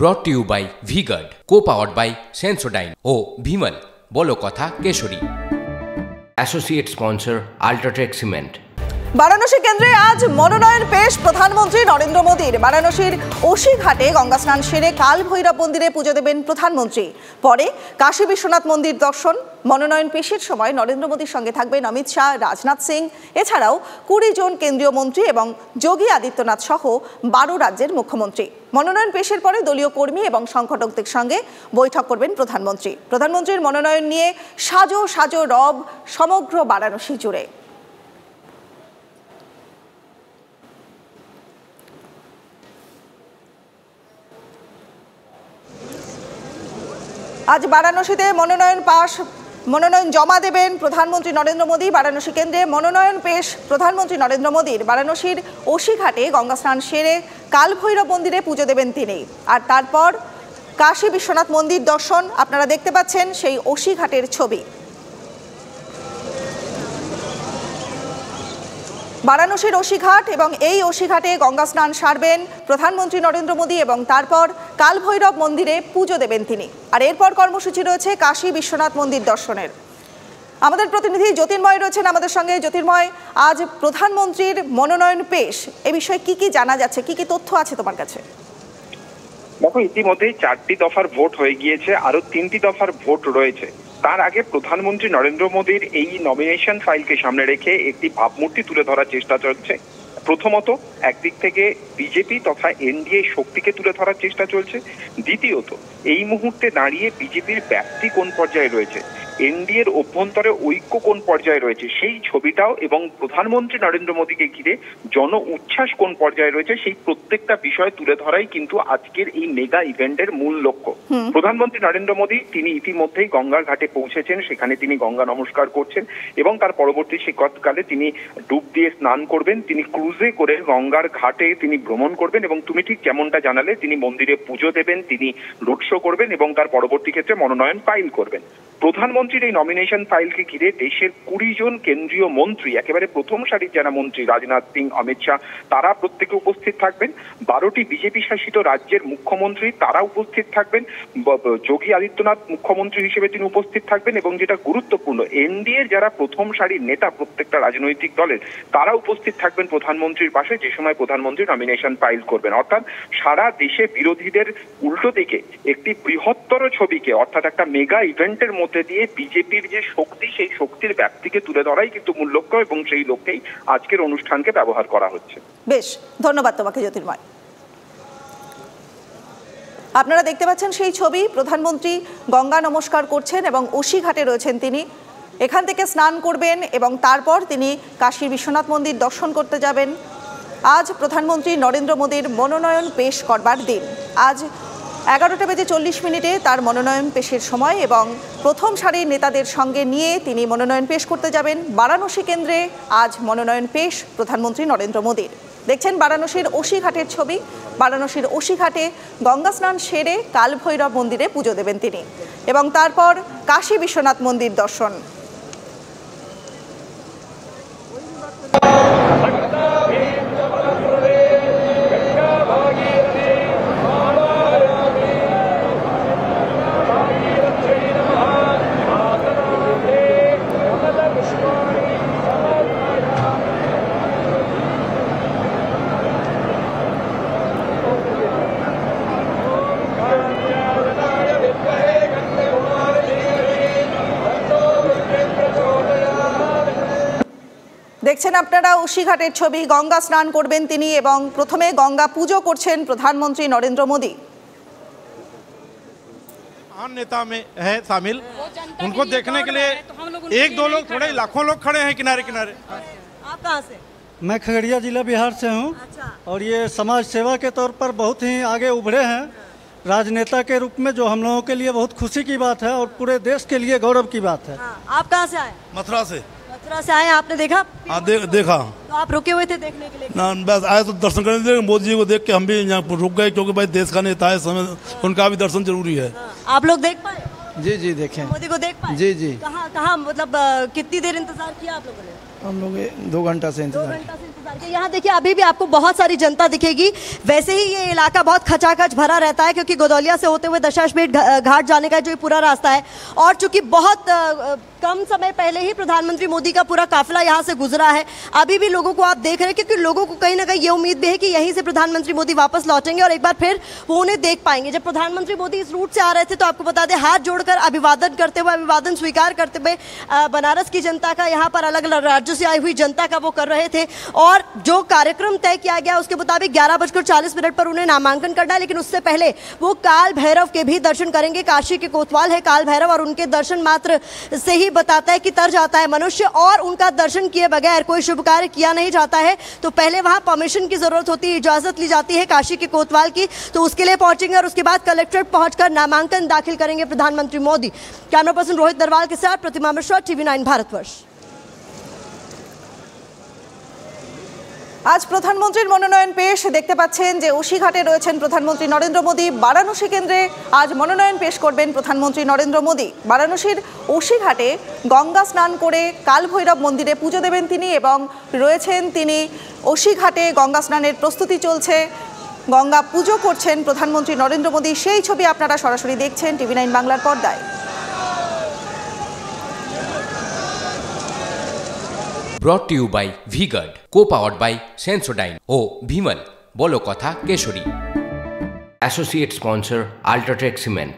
ব্রট to you by V Guard, co-powered by Sensodyne ও ভিমল বলো কথা কেশরী। Associate sponsor UltraTech cement. Varanasi কেন্দ্রে আজ মনোনয়ন পেশ প্রধানমন্ত্রী নরেন্দ্র মোদীর। বারাণসীর ওশিঘাটে গঙ্গা স্নান সেরে কাল ভৈরব মন্দিরে পুজো দেবেন প্রধানমন্ত্রী। পরে কাশী বিশ্বনাথ মন্দির দর্শন। মনোনয়ন পেশের সময় নরেন্দ্র মোদীর সঙ্গে থাকবেন অমিত শাহ, রাজনাথ সিং, এছাড়াও 20 জন কেন্দ্রীয় মন্ত্রী এবং যোগী আদিত্যনাথ সহ 12 রাজ্যের মুখ্যমন্ত্রী। মনোনয়ন পেশের পরে দলীয় কর্মী এবং সংগঠকদের সঙ্গে বৈঠক করবেন প্রধানমন্ত্রী। প্রধানমন্ত্রীর মনোনয়ন নিয়ে সাজো সাজো রব সমগ্র বারাণসী জুড়ে। আজ বারাণসীতে মনোনয়ন জমা দেবেন প্রধানমন্ত্রী নরেন্দ্র মোদী। বারাণসী কেন্দ্রে মনোনয়ন পেশ প্রধানমন্ত্রী নরেন্দ্র মোদীর। বারাণসীর ওশিঘাটে গঙ্গা স্নান সেরে কাল ভৈরব মন্দিরে পুজো দেবেন তিনি। আর তারপর কাশী বিশ্বনাথ মন্দির দর্শন। আপনারা দেখতে পাচ্ছেন সেই ওশিঘাটের ছবি। বারাণসীর ওশিঘাট এবং এই ওশিঘাটে গঙ্গা স্নান সারবেন প্রধানমন্ত্রী নরেন্দ্র মোদী এবং তারপর কাল ভৈরব মন্দিরে পুজো দেবেন তিনি। আর এরপর কর্মসূচি রয়েছে কাশী বিশ্বনাথ মন্দির দর্শনের। আমাদের প্রতিনিধি জ্যোতির্ময় রয়েছেন আমাদের সঙ্গে। জ্যোতির্ময়, আজ প্রধানমন্ত্রীর মনোনয়ন পেশ, এ বিষয়ে কি কি জানা যাচ্ছে, কি কি তথ্য আছে তোমার কাছে? দেখো, ইতিমধ্যেই 4টি দফার ভোট হয়ে গিয়েছে, আরো 3টি দফার ভোট রয়েছে। তার আগে প্রধানমন্ত্রী নরেন্দ্র মোদীর এই নমিনেশন ফাইলকে সামনে রেখে একটি ভাবমূর্তি তুলে ধরার চেষ্টা চলছে। প্রথমত, একদিক থেকে বিজেপি তথা এনডিএ শক্তিকে তুলে ধরার চেষ্টা চলছে। দ্বিতীয়ত, এই মুহূর্তে দাঁড়িয়ে বিজেপির ব্যাপ্তি কোন পর্যায়ে রয়েছে, এনডিএর অভ্যন্তরে ঐক্য কোন পর্যায়ে রয়েছে সেই ছবিটাও, এবং প্রধানমন্ত্রী নরেন্দ্র মোদীকে ঘিরে জন উচ্ছ্বাস কোন পর্যায়ে রয়েছে সেই প্রত্যেকটা বিষয় তুলে ধরাই কিন্তু আজকের এই মেগা ইভেন্টের মূল লক্ষ্য। প্রধানমন্ত্রী নরেন্দ্র মোদী তিনি ইতিমধ্যেই গঙ্গার ঘাটে পৌঁছেছেন, সেখানে তিনি গঙ্গা নমস্কার করছেন এবং তার পরবর্তী শীতকালে তিনি ডুব দিয়ে স্নান করবেন। তিনি ক্রুজে করে গঙ্গার ঘাটে তিনি ভ্রমণ করবেন এবং তুমি ঠিক যেমনটা জানালে তিনি মন্দিরে পুজো দেবেন, তিনি রোড শো করবেন এবং তার পরবর্তী ক্ষেত্রে মনোনয়ন ফাইল করবেন। প্রধানমন্ত্রীর এই নমিনেশন ফাইলকে ঘিরে দেশের 20 জন কেন্দ্রীয় মন্ত্রী, একেবারে প্রথম সারির যারা মন্ত্রী রাজনাথ সিং, অমিত শাহ, তারা প্রত্যেকে উপস্থিত থাকবেন। 12টি বিজেপি শাসিত রাজ্যের মুখ্যমন্ত্রী তারা উপস্থিত থাকবেন। যোগী আদিত্যনাথ মুখ্যমন্ত্রী হিসেবে তিনি উপস্থিত থাকবেন এবং যেটা গুরুত্বপূর্ণ, এনডিএর যারা প্রথম সারির নেতা প্রত্যেকটা রাজনৈতিক দলের তারা উপস্থিত থাকবেন প্রধানমন্ত্রীর পাশে যে সময় প্রধানমন্ত্রী নমিনেশন ফাইল করবেন। অর্থাৎ সারা দেশে বিরোধীদের উল্টো দিকে একটি বৃহত্তর ছবিকে, অর্থাৎ একটা মেগা ইভেন্টের মধ্যে দিয়ে বিজেপির যে শক্তি সেই শক্তির ব্যাপ্তিকে তুলে ধরাই কিন্তু মূল লক্ষ্য এবং সেই লক্ষ্যেই আজকের অনুষ্ঠানকে ব্যবহার করা হচ্ছে। বেশ, ধন্যবাদ তোমাকে জ্যোতির্ময়। আপনারা দেখতে পাচ্ছেন সেই ছবি, প্রধানমন্ত্রী গঙ্গা নমস্কার করছেন এবং ওশিঘাটে রয়েছেন তিনি। এখান থেকে স্নান করবেন এবং তারপর তিনি কাশী বিশ্বনাথ মন্দির দর্শন করতে যাবেন। আজ প্রধানমন্ত্রী নরেন্দ্র মোদীর মনোনয়ন পেশ করবার দিন। আজ 11:40 তার মনোনয়ন পেশের সময় এবং প্রথম সারির নেতাদের সঙ্গে নিয়ে তিনি মনোনয়ন পেশ করতে যাবেন। বারাণসী কেন্দ্রে আজ মনোনয়ন পেশ প্রধানমন্ত্রী নরেন্দ্র মোদীর। দেখছেন বারাণসীর ওশিঘাটের ছবি। বারাণসীর ওশিঘাটে গঙ্গা স্নান সেরে কাল ভৈরব মন্দিরে পুজো দেবেন তিনি এবং তারপর কাশী বিশ্বনাথ মন্দির দর্শন। দেখছেন আপনারা ওশিঘাটের ছবি। গঙ্গা স্নান করবেন তিনি এবং প্রথমে গঙ্গা পুজো করছেন প্রধানমন্ত্রী নরেন্দ্র মোদী। महान नेता में है शामिल, उनको देखने के लिए 1-2 लोग, थोड़े लाखों लोग खड़े हैं किनारे किनारे। आप कहाँ से? मैं खगड़िया जिला बिहार से हूँ। अच्छा। और ये समाज सेवा के तौर पर बहुत ही आगे उभरे हैं राजनेता के रूप में, जो हम लोगों के लिए बहुत खुशी की बात है और पूरे देश के लिए गौरव की बात है। आप कहाँ से आए? मथुरा से। मथुरा से आए, आपने देखा? हाँ, देखा। तो आप रुके हुए थे देखने के लिए? ना, बस आए तो दर्शन करने के लिए, मोदी जी को देख के हम भी यहाँ रुक गए क्योंकि भाई देश का नेता है, समय उनका भी दर्शन जरूरी है। आप लोग देख पाए? जी जी देखें। मोदी को देख पाए? जी जी। कहाँ मतलब कितनी देर इंतजार किया आप लोगों ने? हम लोग 2 घंटा से इंतजार। 2 घंटा से इंतजार यहाँ देखिए अभी भी आपको बहुत सारी जनता दिखेगी। वैसे ही ये इलाका बहुत खचाखच भरा रहता है क्योंकि गदौलिया से होते हुए दशाश्वमेध घाट जाने का जो पूरा रास्ता है, और चूंकि बहुत कम समय पहले ही प्रधानमंत्री मोदी का पूरा काफिला यहाँ से गुजरा है, अभी भी लोगों को आप देख रहे हैं क्योंकि लोगों को कहीं ना कहीं ये उम्मीद भी है कि यहीं से प्रधानमंत्री मोदी वापस लौटेंगे और एक बार फिर वो उन्हें देख पाएंगे। जब प्रधानमंत्री मोदी इस रूट से आ रहे थे तो आपको बता दें हाथ जोड़कर अभिवादन करते हुए, अभिवादन स्वीकार करते हुए बनारस की जनता का, यहाँ पर अलग अलग राज्यों से आई हुई जनता का वो कर रहे थे। और जो कार्यक्रम तय किया गया उसके मुताबिक 11:40 पर उन्हें नामांकन करना है, लेकिन उससे पहले वो काल भैरव के भी दर्शन करेंगे। काशी के कोतवाल है काल भैरव और उनके दर्शन मात्र से ही बताता है कि तर जाता है मनुष्य, और उनका दर्शन किए बगैर कोई शुभ कार्य किया नहीं जाता है। तो पहले वहां परमिशन की जरूरत होती है, इजाजत ली जाती है काशी के कोतवाल की, तो उसके लिए पहुंचेंगे और उसके बाद कलेक्ट्रेट पहुंचकर नामांकन दाखिल करेंगे प्रधानमंत्री मोदी। कैमरा पर्सन रोहित दरवाल के साथ प्रतिमा मिश्रा, TV9 भारतवर्ष। আজ প্রধানমন্ত্রীর মনোনয়ন পেশ দেখতে পাচ্ছেন যে ওসিঘাটে রয়েছেন প্রধানমন্ত্রী নরেন্দ্র মোদী। বারাণসী কেন্দ্রে আজ মনোনয়ন পেশ করবেন প্রধানমন্ত্রী নরেন্দ্র মোদী। বারাণসীর ওসিঘাটে গঙ্গা স্নান করে কালভৈরব মন্দিরে পুজো দেবেন তিনি এবং রয়েছেন তিনি ওসিঘাটে গঙ্গা স্নানের প্রস্তুতি চলছে, গঙ্গা পুজো করছেন প্রধানমন্ত্রী নরেন্দ্র মোদী। সেই ছবি আপনারা সরাসরি দেখছেন TV9 বাংলার পর্দায়। Brought to you by V-Guard, co-powered by Sensodyne O Bhimal, বলো কথা Keshari. Associate sponsor, Ultratech Cement।